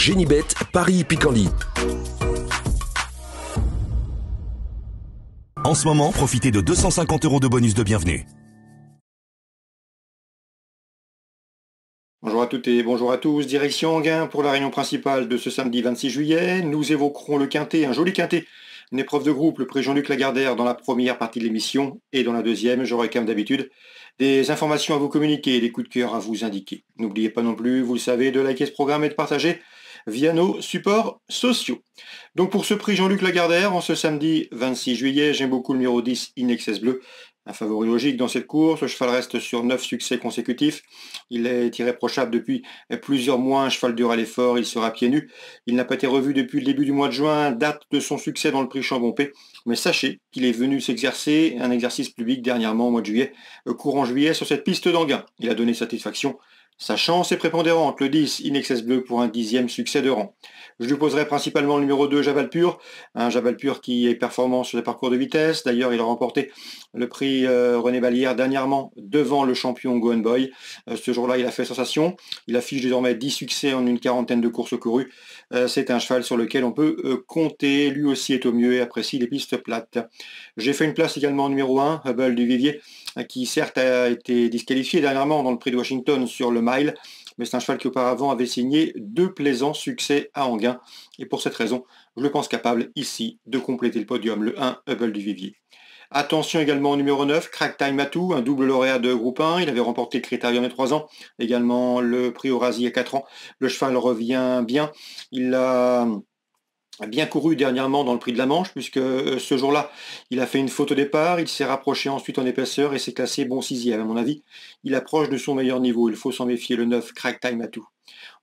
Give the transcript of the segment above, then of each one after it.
Génibet, Paris-Picardie. En ce moment, profitez de 250 € de bonus de bienvenue. Bonjour à toutes et bonjour à tous, direction Enghien pour la réunion principale de ce samedi 26 juillet. Nous évoquerons le quintet, un joli quintet, une épreuve de groupe, le prix Jean-Luc Lagardère dans la première partie de l'émission, et dans la deuxième, j'aurai comme d'habitude des informations à vous communiquer et des coups de cœur à vous indiquer. N'oubliez pas non plus, vous le savez, de liker ce programme et de partager via nos supports sociaux. Donc pour ce prix Jean-Luc Lagardère, en ce samedi 26 juillet, j'aime beaucoup le numéro 10, Inexcess Bleu. Un favori logique dans cette course, le cheval reste sur 9 succès consécutifs. Il est irréprochable depuis plusieurs mois, un cheval dur à l'effort, il sera pieds nus. Il n'a pas été revu depuis le début du mois de juin, date de son succès dans le prix Chambompé. Mais sachez qu'il est venu s'exercer, un exercice public dernièrement au mois de juillet, courant juillet, sur cette piste d'Enghien. Il a donné satisfaction. Sa chance est prépondérante, le 10, Inexcess Bleu pour un 10e succès de rang. Je lui poserai principalement le numéro 2, Jabalpur, un Jabalpur qui est performant sur les parcours de vitesse. D'ailleurs, il a remporté le prix René Vallière dernièrement devant le champion Gohan Boy. Ce jour-là, il a fait sensation. Il affiche désormais 10 succès en une quarantaine de courses courues. C'est un cheval sur lequel on peut compter. Lui aussi est au mieux et apprécie les pistes plates. J'ai fait une place également au numéro 1, Hubble du Vivier, qui certes a été disqualifié dernièrement dans le prix de Washington sur le mile, mais c'est un cheval qui auparavant avait signé 2 plaisants succès à Enghien, et pour cette raison, je le pense capable ici de compléter le podium, le 1 Hubble du Vivier. Attention également au numéro 9, Crack Time Matou, un double lauréat de groupe 1, il avait remporté le Critérium il y a 3 ans, également le prix Eurasie il y a 4 ans, le cheval revient bien, il a bien couru dernièrement dans le prix de la Manche, puisque ce jour-là, il a fait une faute au départ, il s'est rapproché ensuite en épaisseur et s'est classé bon 6e. À mon avis, il approche de son meilleur niveau, il faut s'en méfier, le 9, Crack Time à tout.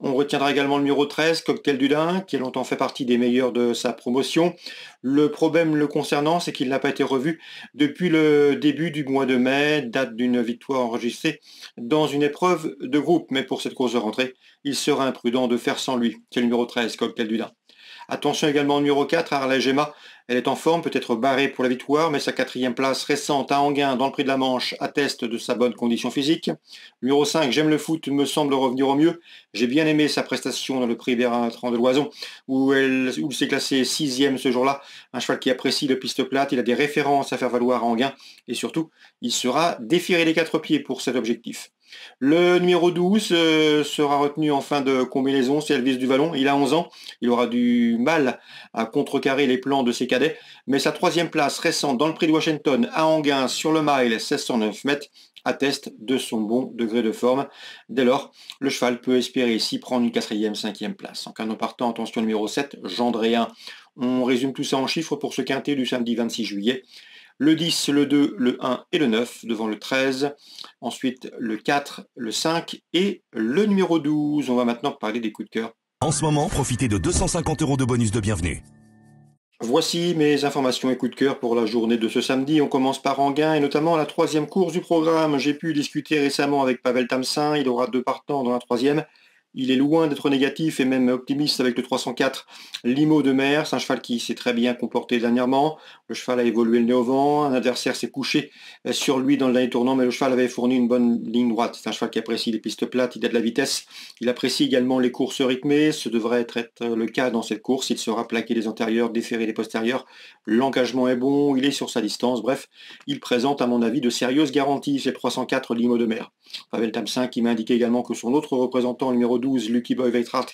On retiendra également le numéro 13, Cocktail du Dain, qui a longtemps fait partie des meilleurs de sa promotion. Le problème le concernant, c'est qu'il n'a pas été revu depuis le début du mois de mai, date d'une victoire enregistrée dans une épreuve de groupe. Mais pour cette course de rentrée, il sera imprudent de faire sans lui. C'est le numéro 13, Cocktail du Dain. Attention également au numéro 4, Harley Gemma. Elle est en forme, peut-être barrée pour la victoire, mais sa 4e place récente à Enghien dans le prix de la Manche atteste de sa bonne condition physique. Numéro 5, J'aime le foot, me semble revenir au mieux. J'ai bien aimé sa prestation dans le prix Bertrand de Loison, où il s'est classé 6e ce jour-là. Un cheval qui apprécie le piste plate, il a des références à faire valoir à Enghien, et surtout, il sera déféré les 4 pieds pour cet objectif. Le numéro 12 sera retenu en fin de combinaison, c'est Elvis du Vallon, il a 11 ans, il aura du mal à contrecarrer les plans de ses cadets, mais sa 3e place récente dans le prix de Washington à Enghien sur le mile 1609 mètres atteste de son bon degré de forme. Dès lors, le cheval peut espérer ici prendre une 4e, 5e place. En cas de partant, attention numéro 7, Gendréen. On résume tout ça en chiffres pour ce quintet du samedi 26 juillet. Le 10, le 2, le 1 et le 9 devant le 13. Ensuite, le 4, le 5 et le numéro 12. On va maintenant parler des coups de cœur. En ce moment, profitez de 250 € de bonus de bienvenue. Voici mes informations et coups de cœur pour la journée de ce samedi. On commence par Enghien et notamment la 3e course du programme. J'ai pu discuter récemment avec Pavel Tamsin. Il aura 2 partants dans la 3e. Il est loin d'être négatif et même optimiste avec le 304 Limo de Mer. C'est un cheval qui s'est très bien comporté dernièrement. Le cheval a évolué le nez au vent. Un adversaire s'est couché sur lui dans le dernier tournant, mais le cheval avait fourni une bonne ligne droite. C'est un cheval qui apprécie les pistes plates, il a de la vitesse. Il apprécie également les courses rythmées. Ce devrait être le cas dans cette course. Il sera plaqué des antérieurs, déféré des postérieurs. L'engagement est bon, il est sur sa distance. Bref, il présente à mon avis de sérieuses garanties. C'est le 304 Limo de Mer. Pavel Tamsin qui m'a indiqué également que son autre représentant, numéro 12, Lucky Boy Veitrat,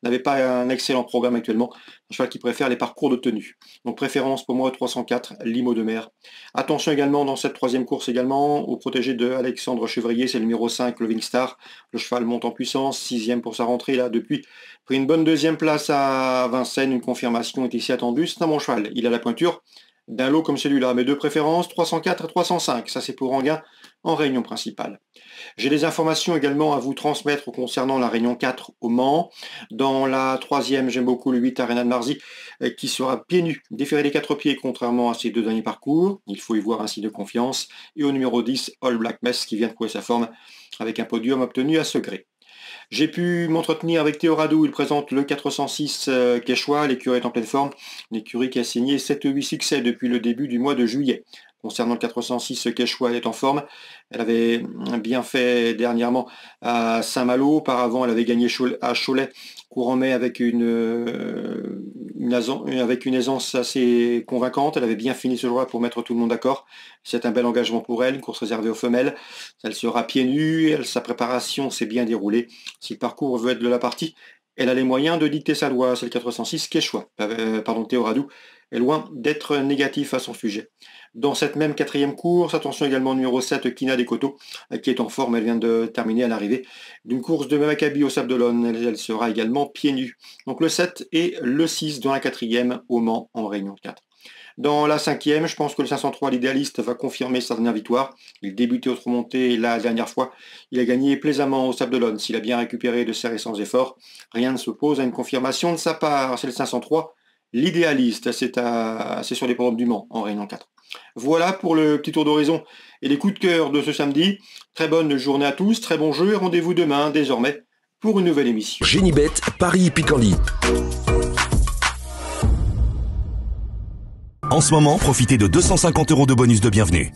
n'avait pas un excellent programme actuellement. Un cheval qui préfère les parcours de tenue. Donc préférence pour moi 304, Limo de Mer. Attention également dans cette 3e course également au protégé de Alexandre Chevrier, c'est le numéro 5, Loving Star. Le cheval monte en puissance, 6e pour sa rentrée là depuis. Pris une bonne 2e place à Vincennes, une confirmation est ici attendue. C'est un bon cheval, il a la pointure d'un lot comme celui-là. Mes 2 préférences, 304 et 305. Ça c'est pour Enghien en réunion principale. J'ai des informations également à vous transmettre concernant la réunion 4 au Mans. Dans la 3e, j'aime beaucoup le 8 Arena de Marzy qui sera pieds nus, déféré des 4 pieds contrairement à ses 2 derniers parcours. Il faut y voir un signe de confiance. Et au numéro 10, All Black Mess qui vient de trouver sa forme avec un podium obtenu à Segré. J'ai pu m'entretenir avec Théo Radou, il présente le 406 Quechua, l'écurie est en pleine forme, une écurie qui a signé 7 ou 8 succès depuis le début du mois de juillet. Concernant le 406, Quechua, elle est en forme. Elle avait bien fait dernièrement à Saint-Malo. Auparavant, elle avait gagné à Cholet courant mai avec une aisance assez convaincante. Elle avait bien fini ce jour-là pour mettre tout le monde d'accord. C'est un bel engagement pour elle, une course réservée aux femelles. Elle sera pieds nus, sa préparation s'est bien déroulée. Si le parcours veut être de la partie, elle a les moyens de dicter sa loi. C'est le 406 Quechua. Théo Radou est loin d'être négatif à son sujet. Dans cette même quatrième course, attention également numéro 7, Kina Descoteaux, qui est en forme. Elle vient de terminer à l'arrivée d'une course de Maccabi au Sable d'Olonne. Elle sera également pieds nus. Donc le 7 et le 6 dans la quatrième au Mans en réunion 4. Dans la cinquième, je pense que le 503, l'idéaliste, va confirmer sa dernière victoire. Il débutait autre montée la dernière fois. Il a gagné plaisamment au Sable d'Olonne. S'il a bien récupéré de serrer sans effort, rien ne s'oppose à une confirmation de sa part. C'est le 503, l'idéaliste. C'est sur les programmes du Mans en réunion 4. Voilà pour le petit tour d'horizon et les coups de cœur de ce samedi. Très bonne journée à tous, très bon jeu et rendez-vous demain désormais pour une nouvelle émission. Génibet, Paris Picardie. En ce moment, profitez de 250 € de bonus de bienvenue.